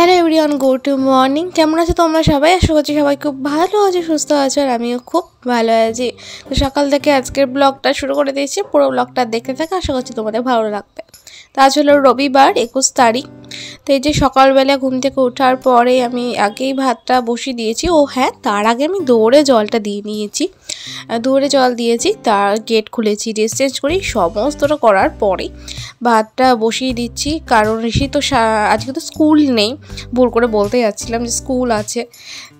Hello everyone, good morning. কেমন আছো তোমরা সবাই? আশা করছি সবাই খুব ভালো আছো, সুস্থ আছো, আর আমিও খুব ভালো আছি। তো সকাল থেকে আজকের ব্লগটা শুরু করে দিয়েছি, পুরো ব্লগটা দেখতে থাকো, আশা করছি তোমাদের ভালো লাগবে। তো আজ হলো রবিবার 21 তারিখ। তো এই যে সকালবেলা ঘুম থেকে ওঠার পরে আমি আগেই ভাতটা বসিয়ে দিয়েছি। ও হ্যাঁ, তার আগে আমি দৌড়ে জলটা দিয়ে নিয়েছি, দৌড়ে জল দিয়েছি, তার গেট খুলেছি, ড্রেস চেঞ্জ করি, সমস্তটা করার পরে ভাতটা বসিয়ে দিচ্ছি। কারণ ঋষি তো আজকে তো স্কুল নেই, ভুল করে বলতে যাচ্ছিলাম যে স্কুল আছে,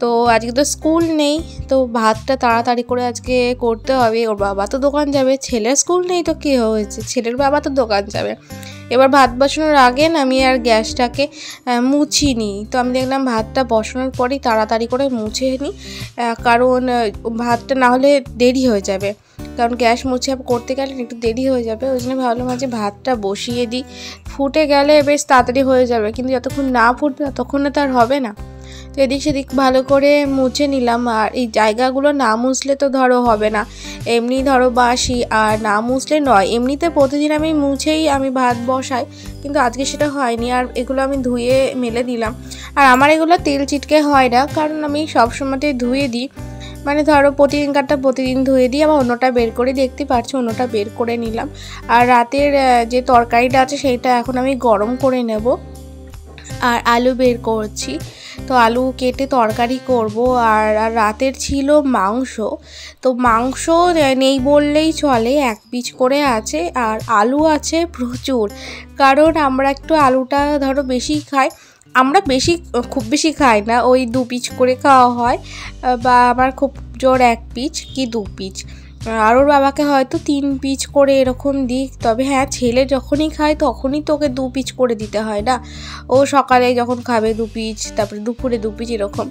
তো আজকে তো স্কুল নেই, তো ভাতটা তাড়াতাড়ি করে আজকে করতে হবে। ওর বাবা তো দোকান যাবে, ছেলের স্কুল নেই তো কী হয়েছে, ছেলের বাবা তো দোকান যাবে। এবার ভাত বসানোর আগে আমি আর গ্যাসটাকে মুছিনি, তো আমি দেখলাম ভাতটা বসানোর পরেই তাড়াতাড়ি করে মুছে নিই, কারণ ভাতটা না হলে দেরি হয়ে যাবে, কারণ গ্যাস মুছে করতে গেলে একটু দেরি হয়ে যাবে। ওই জন্য ভাবলাম যে ভাতটা বসিয়ে দিই, ফুটে গেলে বেশ তাড়াতাড়ি হয়ে যাবে, কিন্তু যতক্ষণ না ফুটবে ততক্ষণ তো আর হবে না। তো এদিক সেদিক ভালো করে মুছে নিলাম। আর এই জায়গাগুলো না মুছলে তো ধরো হবে না, এমনি ধরো বাসি, আর না মুছলে নয়। এমনিতে প্রতিদিন আমি মুছেই আমি ভাত বসাই, কিন্তু আজকে সেটা হয়নি, আর এগুলো আমি ধুয়ে মেলে দিলাম। আর আমার এগুলো তেল চিটকে হয় না, কারণ আমি সবসময়তেই ধুয়ে দিই, মানে ধরো প্রতিদিনকারটা প্রতিদিন ধুয়ে দিই, আবার অন্যটা বের করে, দেখতে পাচ্ছি অন্যটা বের করে নিলাম। আর রাতের যে তরকারিটা আছে সেইটা এখন আমি গরম করে নেব, আর আলু বের করছি, তো আলু কেটে তরকারি করব। আর রাতের ছিল মাংস, তো মাংস নেই বললেই চলে, এক পিস করে আছে, আর আলু আছে প্রচুর, কারণ আমরা একটু আলুটা ধরো বেশি খাই। আমরা খুব বেশি খাই না, ওই 2 পিস করে খাওয়া হয়, বা আমার খুব জোর 1 পিস কি 2 পিস, আর ওর বাবাকে হয়তো 3 পিস করে এরকম দিই। তবে হ্যাঁ, ছেলে যখনই খায় তখনই তোকে 2 পিস করে দিতে হয় না, ও সকালে যখন খাবে 2 পিস, তারপরে দুপুরে 2 পিস এরকম।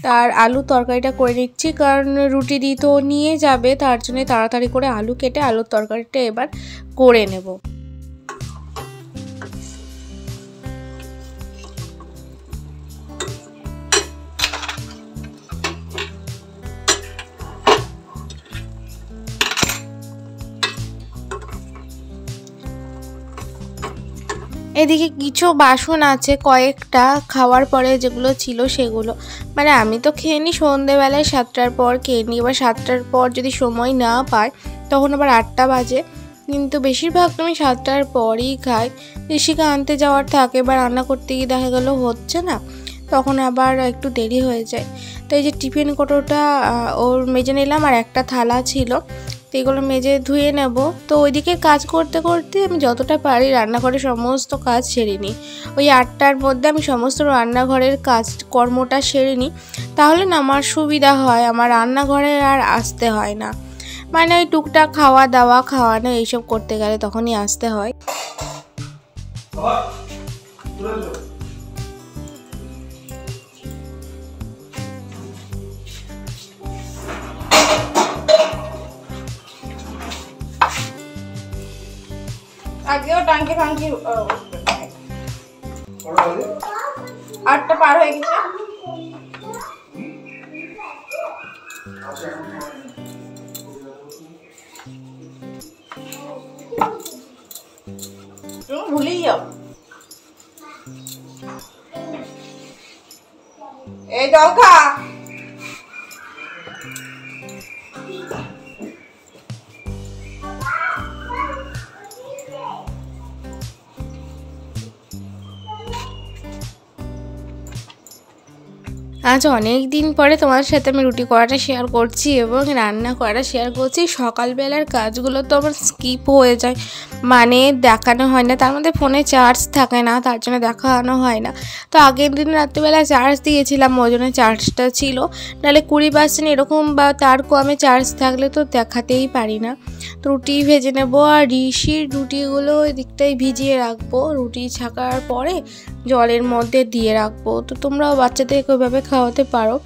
তার আলু তরকারিটা করে নিচ্ছি, কারণ রুটি দিয়ে তো নিয়ে যাবে, তার জন্য তাড়াতাড়ি করে আলু কেটে আলুর তরকারিটা এবার করে নেব। এদিকে কিছু বাসন আছে কয়েকটা, খাওয়ার পরে যেগুলো ছিল সেগুলো, মানে আমি তো খেয়ে নিই সন্ধেবেলায় 7টার পর খেয়ে নিই। এবার 7টার পর যদি সময় না পাই তখন আবার 8টা বাজে, কিন্তু বেশিরভাগ আমি 7টার পরই খাই। ঋষিকে আনতে যাওয়ার থাকে, এবার রান্না করতে গিয়ে দেখা গেলো হচ্ছে না, তখন আবার একটু দেরি হয়ে যায়। তো এই যে টিফিন কোটোটা ওর মেজে নিলাম, আর একটা থালা ছিল, তো এগুলো মেজে ধুয়ে নেব। তো ওইদিকে কাজ করতে করতে আমি যতটা পারি রান্নাঘরে সমস্ত কাজ সেরে নিই। ওই 8টার মধ্যে আমি সমস্ত রান্নাঘরের কর্মটা সেরে নিই, তাহলে না আমার সুবিধা হয়, আমার রান্নাঘরে আর আসতে হয় না, মানে ওই টুকটাক খাওয়া দাওয়া খাওয়ানো এইসব করতে গেলে তখনই আসতে হয়। আগেও টাঙ্কি ফাঙ্কি 8টা পার হয়ে গেছে। তুমি ভুলেই যাও, এই জল খা। আজ অনেক দিন পরে তোমার সাথে আমি রুটি করাটা শেয়ার করছি এবং রান্না করাটা শেয়ার করছি। সকালবেলার কাজগুলো তো আমার স্কিপ হয়ে যায়, মানে দেখানো হয় না, তার মধ্যে ফোনে চার্জ থাকে না, তার জন্য দেখানো হয় না। তো আগের দিন রাত্রিবেলা চার্জ দিয়েছিলাম, ওই জন্য চার্জটা ছিল, নাহলে 20% এরকম বা তার কমে চার্জ থাকলে তো দেখাতেই পারি না। তো রুটি ভেজে নেবো, আর ঋষির রুটিগুলো ওই দিকটাই ভিজিয়ে রাখবো, রুটি ছাকার পরে জলের মধ্যে দিয়ে রাখবো। তো তোমরাও বাচ্চাদেরকে ওইভাবে খাওয়াতে পারো।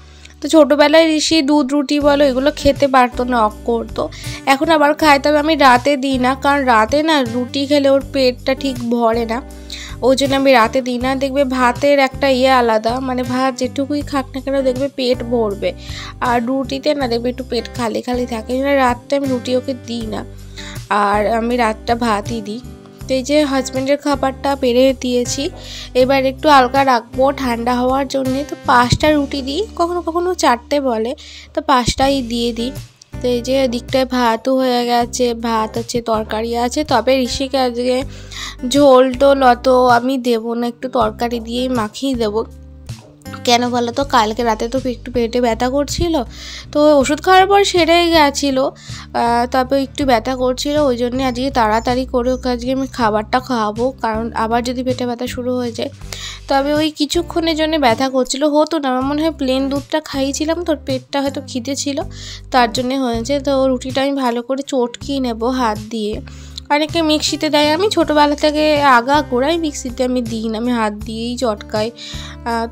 তো ছোটোবেলায় ঋষি দুধ রুটি বলো এগুলো খেতে পারতো না, অক করতো, এখন আবার খায়, তবে আমি রাতে দিই না, কারণ রাতে না রুটি খেলে ওর পেটটা ঠিক ভরে না, ওই জন্য আমি রাতে দিই না। দেখবে ভাতের একটা আলাদা, মানে ভাত যেটুকুই খাক না কেন দেখবে পেট ভরবে, আর রুটিতে না দেখবে একটু পেট খালি খালি থাকে, রাতটা আমি রুটি ওকে দিই না, আর আমি রাতটা ভাতই দিই। তো এই যে হাজব্যান্ডের খাবারটা বেড়ে দিয়েছি, এবার একটু হালকা রাখবো ঠান্ডা হওয়ার জন্যে। তো 5টা রুটি দিই, কখনো কখনো 4টে বলে, তো 5টাই দিয়ে দিই। তো এই যে দিকটায় ভাতও হয়ে গেছে, ভাত আছে, তরকারি আছে। তবে ঋষিকে আজকে ঝোল টোল অত আমি দেবো না, একটু তরকারি দিয়েই মাখিয়ে দেবো। কেন বলো তো, কালকে রাতে তো একটু পেটে ব্যথা করছিল, তো ওষুধ খাওয়ার পর সেরে গেছিলো, তবে একটু ব্যথা করছিল, ওই জন্য আজকে তাড়াতাড়ি করে ওকে আজকে আমি খাবারটা খাওয়াবো, কারণ আবার যদি পেটে ব্যথা শুরু হয়ে যায়। তবে ওই কিছুক্ষণের জন্য ব্যথা করছিল, হতো না, আমার মনে হয় প্লেন দুধটা খাইয়েছিলাম, তোর পেটটা হয়তো খিদে ছিল, তার জন্যে হয়েছে। তো রুটিটা আমি ভালো করে চটকিয়ে নেবো হাত দিয়ে। অনেকে মিক্সিতে দেয়, আমি ছোটোবেলা থেকে আগাগোড়াই মিক্সিতে আমি দিই না, আমি হাত দিয়েই চটকাই।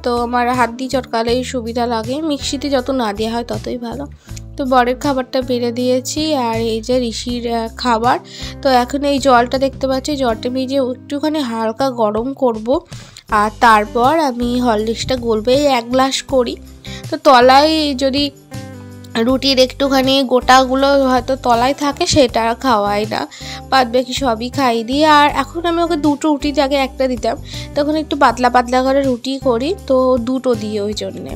তো আমার হাত দিয়ে চটকালেই সুবিধা লাগে, মিক্সিতে যত না দেওয়া হয় ততই ভালো। তো বরের খাবারটা বেড়ে দিয়েছি, আর এই যে ঋষির খাবার। তো এখন এই জলটা দেখতে পাচ্ছি, জলটা ভিজে একটুখানি হালকা গরম করব, আর তারপর আমি হরলিক্সটা গলবো, এই 1 গ্লাস করি। তো তলায় যদি রুটির একটুখানি গোটাগুলো হয়তো তলায় থাকে, সেটা খাওয়াই না, বাদ বাকি সবই খাই দিই। আর এখন আমি ওকে 2টো রুটির জায়গায় 1টা দিতাম, তখন একটু পাতলা পাতলা করে রুটি করি, তো 2টো দিই, ওই জন্যে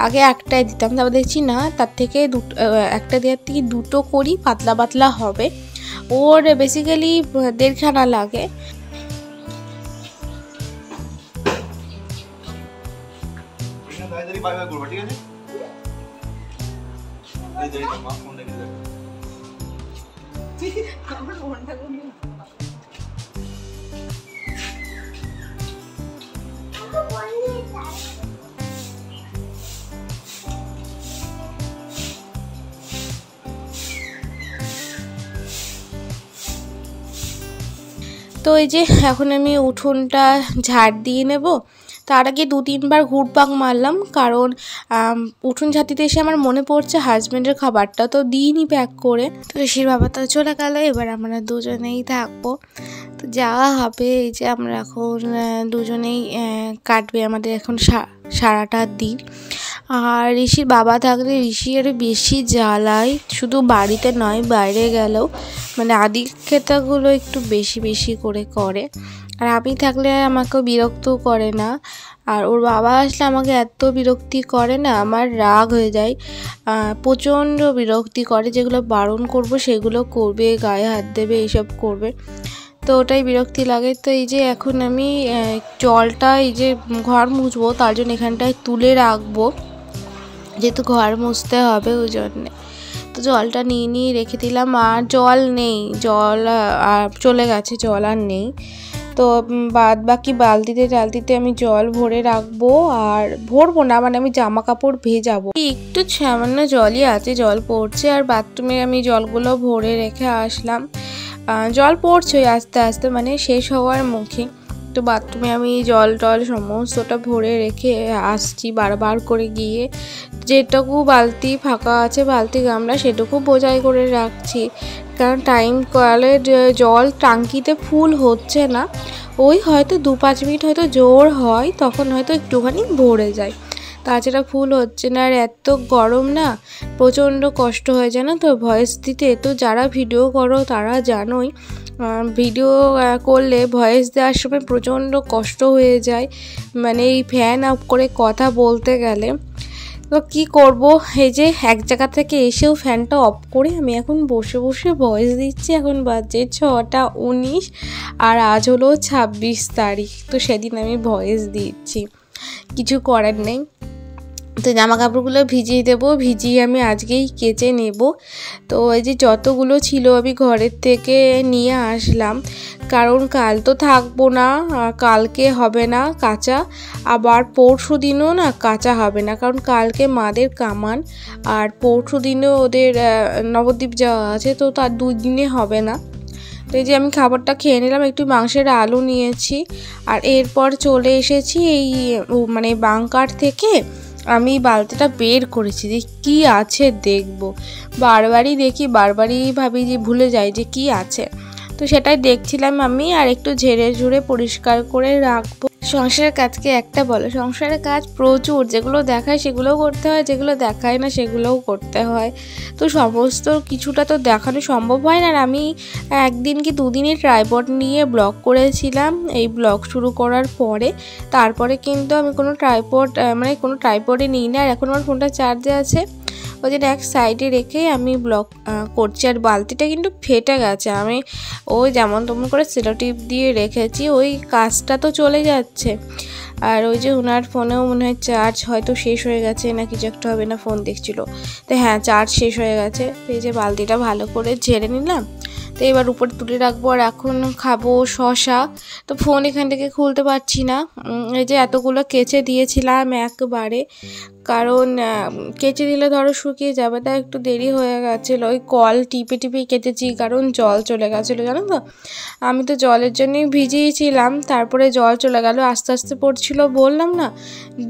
আগে 1টাই দিতাম, তারপর দেখছি না, তার থেকে 1টা দেওয়ার থেকে 2টো করি, পাতলা পাতলা হবে। ওর বেসিক্যালি 1.5 খানা লাগে। তো এই যে এখন আমি উঠোনটা ঝাড় দিয়ে নেব, তার আগে 2-3 বার ঘুরপাক মারলাম, কারণ উঠোন ঝাঁটিতে এসে আমার মনে পড়ছে হাজব্যান্ডের খাবারটা তো দিইনি প্যাক করে। তো ঋষির বাবা তো চলে গেল, এবার আমরা দুজনেই থাকবো। তো যাওয়া হবে, এই যে আমরা এখন দুজনেই কাটবে আমাদের এখন সারাটা দিন। আর ঋষির বাবা থাকলে ঋষি আরও বেশি জ্বালায়, শুধু বাড়িতে নয় বাইরে গেলেও, মানে আদিক্ষেতাগুলো একটু বেশি বেশি করে। আর আমি থাকলে আমাকেও বিরক্ত করে না, আর ওর বাবা আসলে আমাকে এত বিরক্তি করে না, আমার রাগ হয়ে যায়, প্রচণ্ড বিরক্তি করে। যেগুলো বারণ করব সেগুলো করবে, গায়ে হাত দেবে, এইসব করবে, তো ওটাই বিরক্তি লাগে। তো এই যে এখন আমি জলটা, এই যে ঘর মুছবো, তার জন্য এখানটায় তুলে রাখবো, যেহেতু ঘর মুছতে হবে ওই জন্যে। তো জলটা নিয়ে রেখে দিলাম, আর জল নেই, জল চলে গেছে, জল আর নেই। তো বাদ বাকি বালতিতে আমি জল ভরে রাখবো, আর ভরবো না, মানে আমি জামা কাপড় ভেজাবো, একটু সামান্য জলই আছে, জল পড়ছে। আর বাথরুমে আমি জলগুলো ভরে রেখে আসলাম, জল পড়ছে আস্তে আস্তে, মানে শেষ হওয়ার মুখে। তো বাথরুমে আমি জল টল সমস্তটা ভরে রেখে আসছি, বারবার করে গিয়ে যেটুকু বালতি ফাঁকা আছে, বালতি গামলা, সেটুকু বোঝাই করে রাখছি, কারণ টাইম কলে জল টাঙ্কিতে ফুল হচ্ছে না, ওই হয়তো 2-5 মিনিট হয়তো জোর হয়, তখন হয়তো একটুখানি ভরে যায়, তাছাড়া ফুল হচ্ছে না। আর এত গরম না, প্রচণ্ড কষ্ট হয়ে যায় না তো ভয়েস দিতে। তো যারা ভিডিও করো তারা জানোই, ভিডিও করলে ভয়েস দেওয়ার সময় প্রচণ্ড কষ্ট হয়ে যায়, মানে এই ফ্যান অফ করে কথা বলতে গেলে। তো কী করব, এই যে এক জায়গা থেকে এসেও ফ্যানটা অফ করে আমি এখন বসে বসে ভয়েস দিচ্ছি। এখন বাজে 6টা 19, আর আজ হলো 26 তারিখ। তো সেদিন আমি ভয়েস দিচ্ছি, কিছু করার নেই। তো জামা কাপড়গুলো ভিজিয়ে দেবো, ভিজিয়ে আমি আজকেই কেচে নেব। তো এই যে যতগুলো ছিল আমি ঘরের থেকে নিয়ে আসলাম, কারণ কাল তো থাকবো না, কালকে হবে না কাচা, আবার পরশু দিনও না কাচা হবে না, কারণ কালকে মাদের কামান, আর পরশু দিনও ওদের নবদ্বীপ যাওয়া আছে, তো তার 2 দিনে হবে না। তো এই যে আমি খাবারটা খেয়ে নিলাম, একটু মাংসের আলু নিয়েছি, আর এরপর চলে এসেছি এই মানে বাংকার থেকে আমি বালতিটা বের করেছি যে কী আছে দেখব, বারবারই দেখি, বারবারই ভাবি যে ভুলে যাই যে কী আছে, তো সেটাই দেখছিলাম আমি। আর একটু ঝেড়ে ঝুড়ে পরিষ্কার করে রাখবো, সংসারের কাজকে একটা বলো, সংসারের কাজ প্রচুর, যেগুলো দেখায় সেগুলোও করতে হয়, যেগুলো দেখায় না সেগুলোও করতে হয়। তো সমস্ত কিছুটা তো দেখানো সম্ভব হয় না। আর আমি একদিন কি দুদিনই ট্রাইপড নিয়ে ব্লগ করেছিলাম। এই ব্লগ শুরু করার পরে তারপরে কিন্তু আমি কোনো ট্রাইপডে নিই না। আর এখন আমার ফোনটা চার্জে আছে, ওই জন্য এক সাইডে রেখেই আমি ব্লগ করছি। আর বালতিটা কিন্তু ফেটে গেছে, আমি ওই যেমন তেমন করে সেলো টিপ দিয়ে রেখেছি, ওই কাজটা তো চলে যাচ্ছে। আর ওই যে ওনার ফোনেও মনে হয় চার্জ হয়তো শেষ হয়ে গেছে না কিছু একটা হবে, না ফোন দেখছিল তো হ্যাঁ চার্জ শেষ হয়ে গেছে। তো এই যে বালতিটা ভালো করে ঝেড়ে নিলাম, তো এবার উপরে তুলে রাখবো। আর এখন খাবো শশা। তো ফোন এখান থেকে খুলতে পারছি না, এই যে এতগুলো কেচে দিয়েছিলাম একবারে, কারণ কেচে দিলে ধরো শুকিয়ে যাবে, তাই একটু দেরি হয়ে গেছিলো। ওই কল টিপে টিপে কেটেছি, কারণ জল চলে গেছিলো জানো তো। আমি তো জলের জন্যই ভিজিয়েছিলাম, তারপরে জল চলে গেল, আস্তে আস্তে পড়ছিল বললাম না,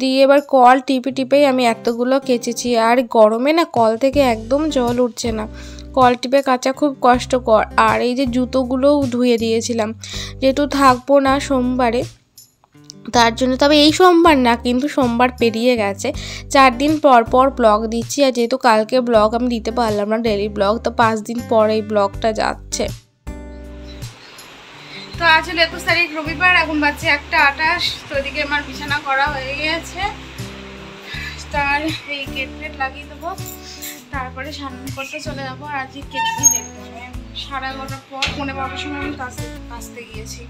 দিয়ে এবার কল টিপে টিপেই আমি এতগুলো কেচেছি। আর গরমে না কল থেকে একদম জল উঠছে না, কল টিপে কাচা খুব কষ্টকর। আর এই যে জুতোগুলোও ধুয়ে দিয়েছিলাম, যেহেতু থাকবো না সোমবারে, তার জন্য। তবে এই সোমবার না, কিন্তু সোমবার পেরিয়ে গেছে, 4 দিন পর পর ব্লগ দিচ্ছি। আর যেহেতু কালকে ব্লগ আমি দিতে পারলাম না ডেলি ব্লগ, তো 5 দিন পর এই ব্লগটা যাচ্ছে। তো আসলে 21 তারিখ রবিবার, এখন বাজছে 1:28। তো ওদিকে আমার বিছানা করা হয়ে গেছে, তার এই গেট টেট লাগিয়ে দেবো, তারপরে স্নান করতে চলে যাবো। আর আজকে কেটে দেখবো 11:30 পর 11:15 সময় আমি কাচতে গিয়েছি।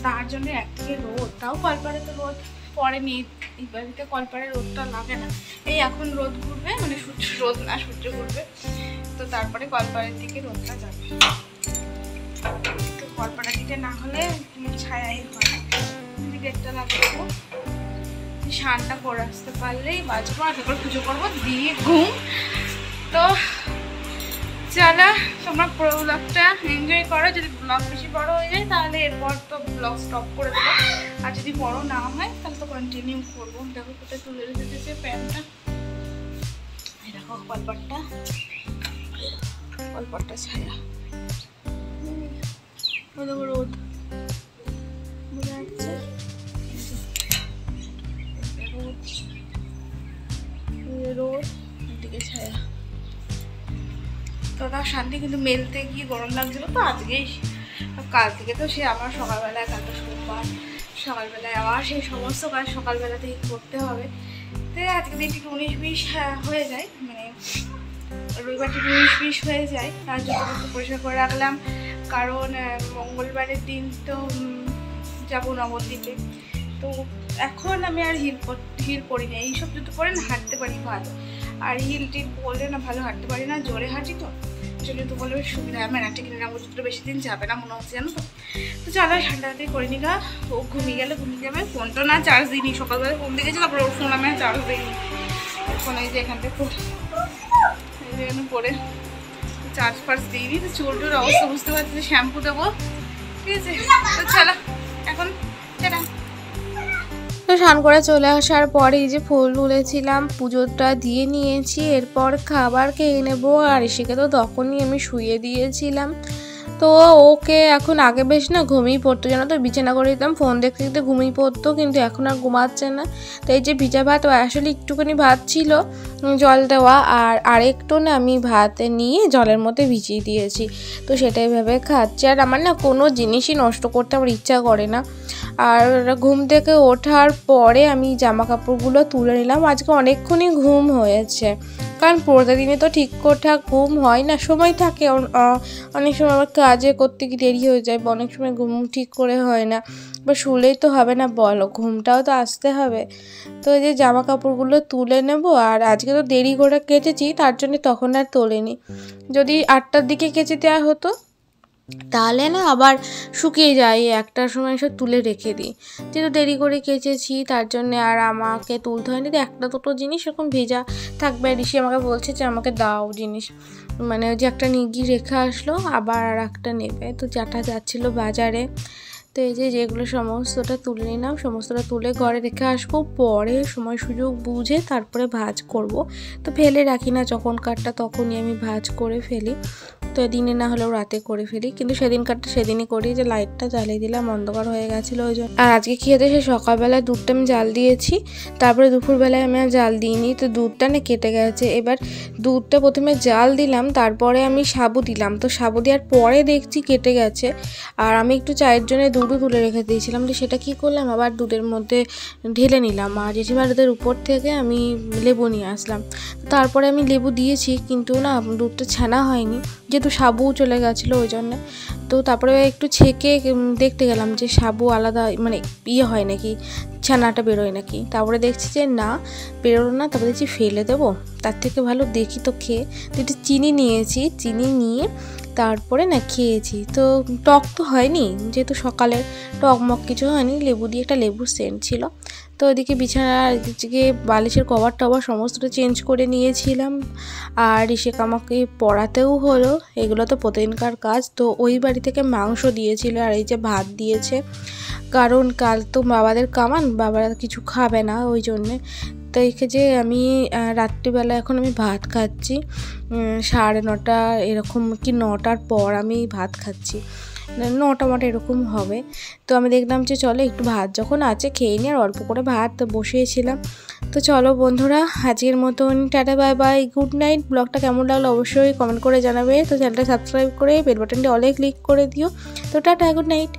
তার জন্য একদিকে রোদ, তাও কলপাড়ে তো রোদ পড়েনি, এই বাড়িতে কলপাড়ে রোদটা লাগে না। এই এখন রোদ ঘুরবে, মানে সূর্য ঘুরবে, তো তারপরে কলপাড়ের দিকে রোদটা যাবে। তো কলপাড়ার দিকে না হলে ছায়াই হয়। গেটটা লাগাবো, স্নানটা করে আসতে পারলেই বাঁচবো, আর তারপর পুজো করবো, দিয়ে ঘুম। তো চলো তোমরা পুরো ব্লগটা এনজয় করো। যদি ব্লগ বেশি বড় হয়ে যায় তাহলে এরপর তো ব্লগ স্টপ করে দেবো, আর যদি বড় না হয় তাহলে তো কন্টিনিউ করবো। দেখো কোথায় তুলে রেখেছে প্যান্টটা, দেখো কলপাটটা ছায়া, দেখো রোদ বোঝা যাচ্ছে, রোদ এদিকে ছায়া। তো তার শান্তি, কিন্তু মেলতে গিয়ে গরম লাগছিল তো আজকেই, কাল থেকে তো সে আবার সকালবেলায়, কালকে সোমবার সকালবেলায় আবার সেই সমস্ত কাজ সকালবেলাতেই করতে হবে। তো আজকে দিনটি 19-20 হয়ে যায়, মানে রবিবারটি 19-20 হয়ে যায়। তার জন্য একটু পরিষ্কার করে রাখলাম, কারণ মঙ্গলবারের দিন তো যাবো নবদ্বীপে। তো এখন আমি আর হিল পরি না, এইসব জুতো পরে না হাঁটতে পারি ভালো, আর হিল টিল পরলে না ভালো হাঁটতে পারি না, জোরে হাঁটি তো জুতো বলে সুবিধা। আমার একটা কিনে নেবো, জুতো বেশি দিন যাবে না মনে হচ্ছে জানো তো। তো চলো ঠান্ডাতে করে নি গা, ও ঘুমিয়ে যাবে। ফোনটা না চার্জ দিইনি, সকালবেলা ফোন দেখেছি, তারপরে ওর ফোন আমি চার্জ দিইনি। ফোন এই যে এখান থেকে পরে চার্জ ফার্জ দিইনি। তো চুলটোর অবস্থা বুঝতে পারছি, যে শ্যাম্পু দেবো, ঠিক আছে। তো চলো এখন সেটা। তো স্নান করে চলে আসার পরে এই যে ফুল তুলেছিলাম, পুজোটা দিয়ে নিয়েছি, এরপর খাবার খেয়ে নেবো। আর এসেকে তো তখনই আমি শুয়ে দিয়েছিলাম। তো ওকে এখন আগে বেশ না ঘুমিয়ে পড়তো, জানো তো, বিছানা করে দিতাম, ফোন দেখতে দেখতে ঘুমিয়ে পড়তো, কিন্তু এখন আর ঘুমাচ্ছে না। তো এই যে ভিজা ভাত, আসলে একটুখানি ভাত ছিল জল দেওয়া, আর আরেকটু না আমি ভাত নিয়ে জলের মধ্যে ভিজিয়ে দিয়েছি, তো সেটাই ভেবে খাচ্ছে। আর আমার না কোনো জিনিসই নষ্ট করতে আমার ইচ্ছা করে না। আর ঘুম থেকে ওঠার পরে আমি জামা কাপড়গুলো তুলে নিলাম, আজকে অনেকক্ষণই ঘুম হয়েছে, কারণ প্রতিদিনে তো ঠিকঠাক ঘুম হয় না, সময় থাকে, অনেক সময় আমার কাজে করতে গিয়ে দেরি হয়ে যায়, অনেক সময় ঘুম ঠিক করে হয় না, বা শুলেই তো হবে না বলো, ঘুমটাও তো আসতে হবে। তো এই যে জামা কাপড়গুলো তুলে নেব। আর আজকে তো দেরি করে কেচেছি, তার জন্য তখন আর তোলেনি, যদি 8টার দিকে কেচে দেওয়া হতো তাহলে না আবার শুকিয়ে যায়, 1টার সময় সব তুলে রেখে দিই, যেহেতু দেরি করে কেচেছি তার জন্য আর আমাকে তুলতে হয়নি। তো একটা দুটো জিনিস এরকম ভেজা থাকবে, ঋষি আমাকে বলছে যে আমাকে দাও জিনিস, মানে ওই যে একটা নিগি রেখে আসলো, আবার আর একটা নেবে, তো যাটা যাচ্ছিলো বাজারে। তো তো এই যেগুলো সমস্তটা তুলে নিলাম, সমস্তটা তুলে ঘরে রেখে আসবো, পরে সময় সুযোগ বুঝে তারপরে ভাজ করব। তো ফেলে রাখি না, যখন কাটটা তখনই আমি ভাজ করে ফেলি। তো দিনে না হলেও রাতে করে ফেলি, কিন্তু সেদিন কাটটা সেদিনই করি। যে লাইটটা জ্বালিয়ে দিলাম, অন্ধকার হয়ে গেছিলো ওই জন্য। আর আজকে খেতে সে সকালবেলায় দুধটা আমি জাল দিয়েছি, তারপরে দুপুরবেলায় আমি আর জাল দিইনি। তো দুধটা না কেটে গেছে। এবার দুধটা প্রথমে জাল দিলাম, তারপরে আমি সাবু দিলাম। তো সাবু দেওয়ার পরে দেখছি কেটে গেছে। আর আমি একটু চায়ের জন্য দুধও তুলে রেখে দিয়েছিলাম। তো সেটা কী করলাম, আবার দুধের মধ্যে ঢেলে নিলাম। আর জেঠিমাদের উপর থেকে আমি লেবু নিয়ে আসলাম। তারপরে আমি লেবু দিয়েছি, কিন্তু না দুধটা ছানা হয়নি, যেহেতু সাবুও চলে গেছিলো ওই জন্যে। তো তারপরে একটু ছেঁকে দেখতে গেলাম যে সাবু আলাদা মানে হয় নাকি, ছানাটা বেরোয় নাকি। তারপরে দেখছি যে না, বেরোলো না। তারপরে দেখছি ফেলে দেবো, তার থেকে ভালো দেখি তো খেয়ে। তো একটু চিনি নিয়েছি, চিনি নিয়ে তারপরে না খেয়েছি। তো টক তো হয়নি, যেহেতু সকালের টকমক কিছু হয়নি, লেবু দিয়ে একটা লেবুর সেন্ট ছিল। তো ওইদিকে বিছানার দিকে বালিশের কভার টভার সমস্তটা চেঞ্জ করে নিয়েছিলাম। আর ঋষিক আমাকে পড়াতেও হলো, এগুলো তো প্রতিদিনকার কাজ। তো ওই বাড়ি থেকে মাংস দিয়েছিল, আর এই যে ভাত দিয়েছে, কারণ কাল তো বাবাদের কামান, বাবারা কিছু খাবে না ওই জন্যে। তো এই যে আমি রাত্রিবেলা এখন আমি ভাত খাচ্ছি 9:30 এরকম, কি 9টার পর আমি ভাত খাচ্ছি, 9টা এরকম হবে। তো আমি দেখলাম যে চলো একটু ভাত যখন আছে খেয়ে নিই, আর অল্প করে ভাত বসিয়েছিলাম। তো চলো বন্ধুরা, আজকের মতন tata bye bye, good night. ব্লগটা কেমন লাগলো অবশ্যই কমেন্ট করে জানাবে। তো চ্যানেলটা সাবস্ক্রাইব করে বেল বাটনটি অলে ক্লিক করে দিও। তো টাটা, গুড নাইট।